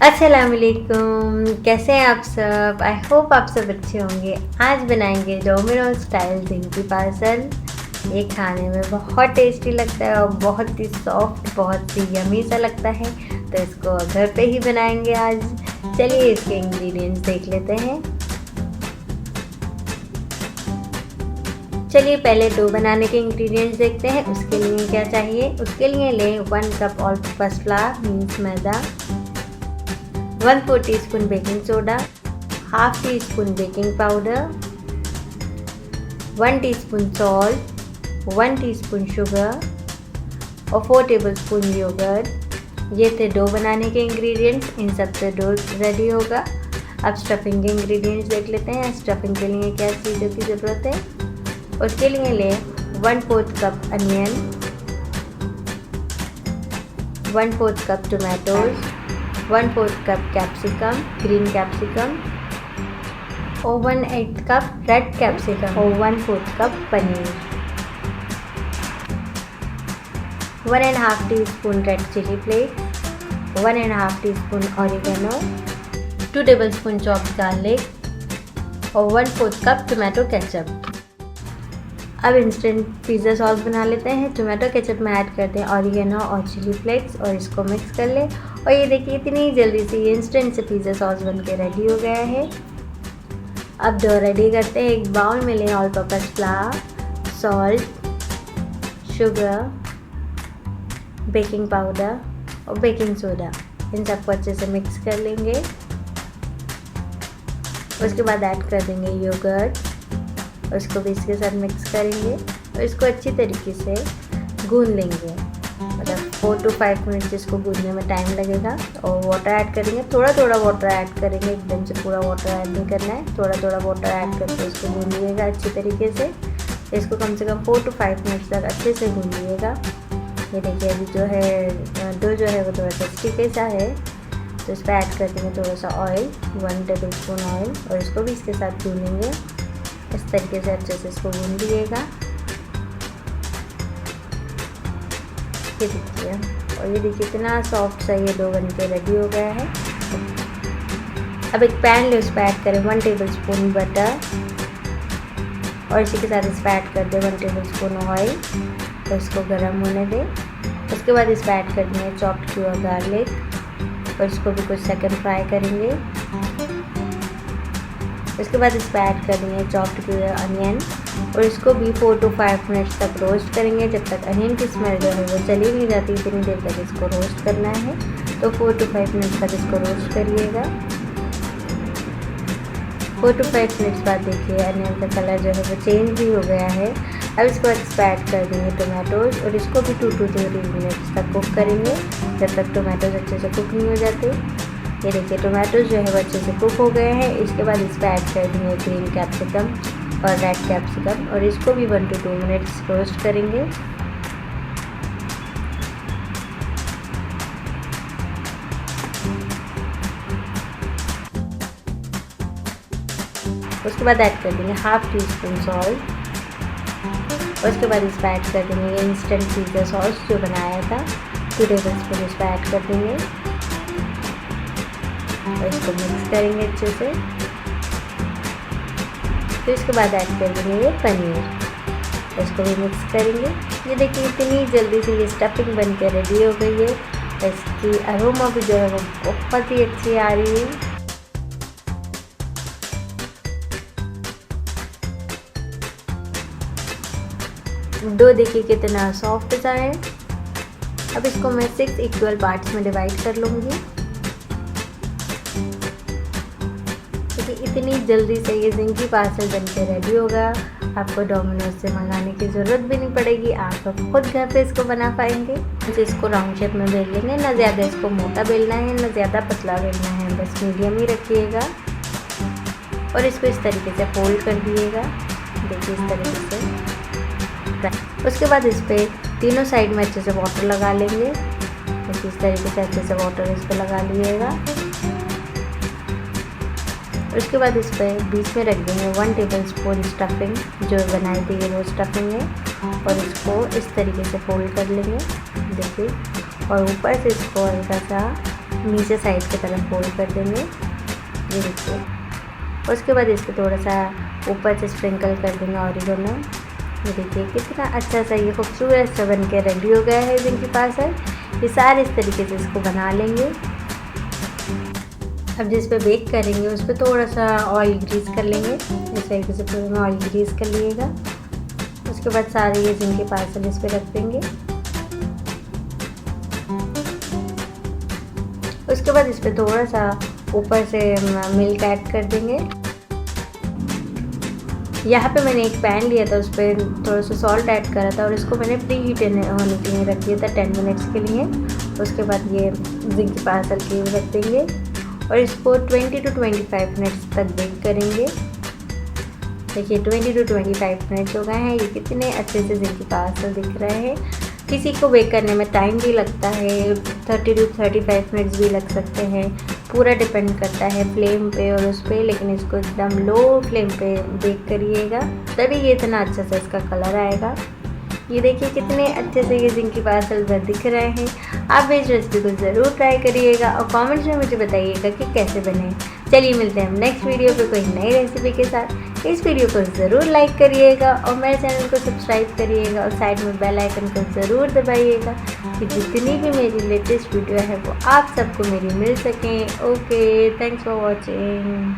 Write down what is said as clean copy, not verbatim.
अस्सलामुअलैकुम, कैसे हैं आप सब। आई होप आप सब अच्छे होंगे। आज बनाएंगे डोमिनो स्टाइल ज़िंगी पार्सल। ये खाने में बहुत टेस्टी लगता है और बहुत ही सॉफ्ट, बहुत ही यमी सा लगता है। तो इसको घर पे ही बनाएंगे आज। चलिए इसके इंग्रेडिएंट्स देख लेते हैं। चलिए पहले डो बनाने के इंग्रेडिएंट्स देखते हैं। उसके लिए क्या चाहिए। उसके लिए लें 1 cup all purpose flour means maida, 1/4 teaspoon baking soda, half teaspoon baking powder, 1 teaspoon salt, 1 teaspoon sugar और 4 टेबलस्पून योगर्ट। ये थे डो बनाने के इंग्रेडिएंट्स। इन सब से डो रेडी होगा। अब स्टफिंग के इंग्रेडिएंट्स देख लेते हैं। स्टफिंग के लिए क्या चीज़ों की ज़रूरत है। उसके लिए लें 1/4 cup onion, 1/4 cup tomatoes, 1/4 cup capsicum green capsicum और 1/8 कप रेड कैप्सिकम और 1/4 cup paneer, 1.5 teaspoon red chilli flakes, 1.5 teaspoon oregano, 2 tablespoon chopped garlic और 1/4 कप टोमेटो केचप। अब इंस्टेंट पिज़्ज़ा सॉस बना लेते हैं। टोमेटो केचप में ऐड करते हैं ऑरिगेनो और चिली फ्लेक्स और इसको मिक्स कर लें। और ये देखिए इतनी जल्दी से ये इंस्टेंट से पिज़्ज़ा सॉस बन के रेडी हो गया है। अब डो रेडी करते हैं। एक बाउल में लें all purpose flower, salt, sugar, baking powder और बेकिंग सोडा। इन सबको अच्छे से मिक्स कर लेंगे। उसके बाद ऐड कर देंगे योगर्ट। उसको भी इसके साथ मिक्स करेंगे और इसको अच्छी तरीके से गूंद लेंगे। मतलब 4 to 5 मिनट इसको गूंदने में टाइम लगेगा। और वाटर ऐड करेंगे, थोड़ा थोड़ा वाटर ऐड करेंगे, एकदम से पूरा वाटर ऐड नहीं करना है। थोड़ा थोड़ा वाटर ऐड करके इसको गूंदिएगा अच्छी तरीके से। इसको कम से कम 4 to 5 मिनट तक अच्छे से गूंदिएगा। ये देखिए अभी जो है डो जो है वो थोड़ा सा स्टिकी सा है। तो इस पर ऐड कर देंगे थोड़ा सा ऑयल, 1 टेबलस्पून ऑयल और इसको भी इसके साथ गूंदेंगे। इस तरीके से अच्छे से इसको गूंद लीजिएगा। ये देखिए, और ये देखिए इतना सॉफ्ट सा ये डो बन के रेडी हो गया है। अब एक पैन ले, उस पर ऐड करें 1 टेबलस्पून बटर और इसी के साथ इस पर ऐड कर दें 1 टेबलस्पून ऑयल और इसको गर्म होने दें। उसके बाद इस पर ऐड कर देंगे चॉप्ड किया गार्लिक और इसको भी कुछ सेकंड फ्राई करेंगे। उसके बाद इस पर ऐड कर देंगे चॉप्ड किया अनियन और इसको भी 4 to 5 मिनट्स तक रोस्ट करेंगे। जब तक अनियन की स्मेल जो है वो चली नहीं जाती इतनी देर तक इसको रोस्ट करना है। तो 4 to 5 मिनट्स तक इसको रोस्ट करिएगा। 4 to 5 मिनट्स बाद देखिए अनियन का कलर जो है वो चेंज भी हो गया है। अब इसको इस पर ऐड कर देंगे टोमेटोज और इसको भी 2 to 3 मिनट्स तक कुक करेंगे जब तक टोमेटोज अच्छे से कुक नहीं हो जाते। ये देखिए टोमेटोज जो है वो अच्छे से कुक हो गए हैं। इसके बाद इस पर ऐड कर देंगे ग्रीन कैप्सिकम और रेड कैप्सिकम और इसको भी 1 to 2 मिनट्स रोस्ट करेंगे। उसके बाद ऐड कर देंगे हाफ टीस्पून सॉल्ट और उसके बाद इस पर ऐड कर देंगे इंस्टेंट पिज़्ज़ा सॉस जो बनाया था, 2 टेबलस्पून इस पर ऐड कर देंगे और इसको मिक्स करेंगे अच्छे से। फिर इसके बाद ऐड कर देंगे ये पनीर, इसको भी मिक्स करेंगे। ये देखिए इतनी जल्दी से ये स्टफिंग बन के रेडी हो गई है। इसकी अरोमा भी जो है वो बहुत ही अच्छी आ रही है। डो देखिए कितना सॉफ्ट सा है। अब इसको मैं 6 इक्वल पार्ट्स में डिवाइड कर लूँगी। इतनी जल्दी से ये ज़िंगी पार्सल बन के रेडी होगा। आपको डोमिनोज से मंगाने की ज़रूरत भी नहीं पड़ेगी। आप खुद घर पे इसको बना पाएंगे। तो इसको राउंड शेप में बेल लेंगे। ना ज़्यादा इसको मोटा बेलना है ना ज़्यादा पतला बेलना है, बस मीडियम ही रखिएगा और इसको इस तरीके से फोल्ड कर दिएगा। देखिए इस तरीके से। उसके बाद इस पर तीनों साइड में अच्छे से वाटर लगा लेंगे। इस तरीके से अच्छे से वाटर इस पर लगा लीजिएगा। उसके बाद इस पर बीच में रख देंगे 1 टेबलस्पून स्टफिंग जो बनाई थी वो स्टफिंग है और इसको इस तरीके से फोल्ड कर लेंगे। देखिए और ऊपर से इसको हल्का सा नीचे साइड की तरफ फोल्ड कर देंगे, ये देखिए। उसके बाद इस पर थोड़ा सा ऊपर से स्प्रिंकल कर देंगे ऑरिगेनो। ये देखिए कितना अच्छा सा ये खूबसूरत सा बन के रेडी हो गया है ज़िंगी पार्सल। ये सारे इस तरीके से इसको बना लेंगे। अब जिस पे बेक करेंगे उस पर थोड़ा सा ऑयल ग्रीस कर लेंगे, इस तरीके से पूरे में ऑयल ग्रीस कर लिएगा। उसके बाद सारे ये ज़िंगी पार्सल इस पे रख देंगे। उसके बाद इस पर थोड़ा सा ऊपर से मिल्क ऐड कर देंगे। यहाँ पे मैंने एक पैन लिया था, उस पर थोड़ा सा सॉल्ट ऐड करा था और इसको मैंने प्री हीट होने के लिए रख दिया था 10 मिनट्स के लिए। उसके बाद ये ज़िंगी पार्सल के रख देंगे और इसको 20 to 25 मिनट्स तक बेक करेंगे। देखिए 20 to 25 मिनट्स हो गए हैं। ये कितने अच्छे से ज़िंगी पार्सल दिख रहे हैं। किसी को बेक करने में टाइम भी लगता है, 30 to 35 मिनट्स भी लग सकते हैं, पूरा डिपेंड करता है फ्लेम पे और उस पर। लेकिन इसको एकदम लो फ्लेम पे बेक करिएगा, तभी ये इतना अच्छा सा इसका कलर आएगा। ये देखिए कितने अच्छे से ये ज़िंगी पार्सल दिख रहे हैं। आप इस रेसिपी को ज़रूर ट्राई करिएगा और कमेंट्स में मुझे बताइएगा कि कैसे बने। चलिए मिलते हैं नेक्स्ट वीडियो पे कोई नई रेसिपी के साथ। इस वीडियो को ज़रूर लाइक करिएगा और मेरे चैनल को सब्सक्राइब करिएगा और साइड में बेल आइकन को ज़रूर दबाइएगा कि जितनी भी मेरी लेटेस्ट वीडियो है वो आप सबको मेरी मिल सकें। Okay, thanks for watching.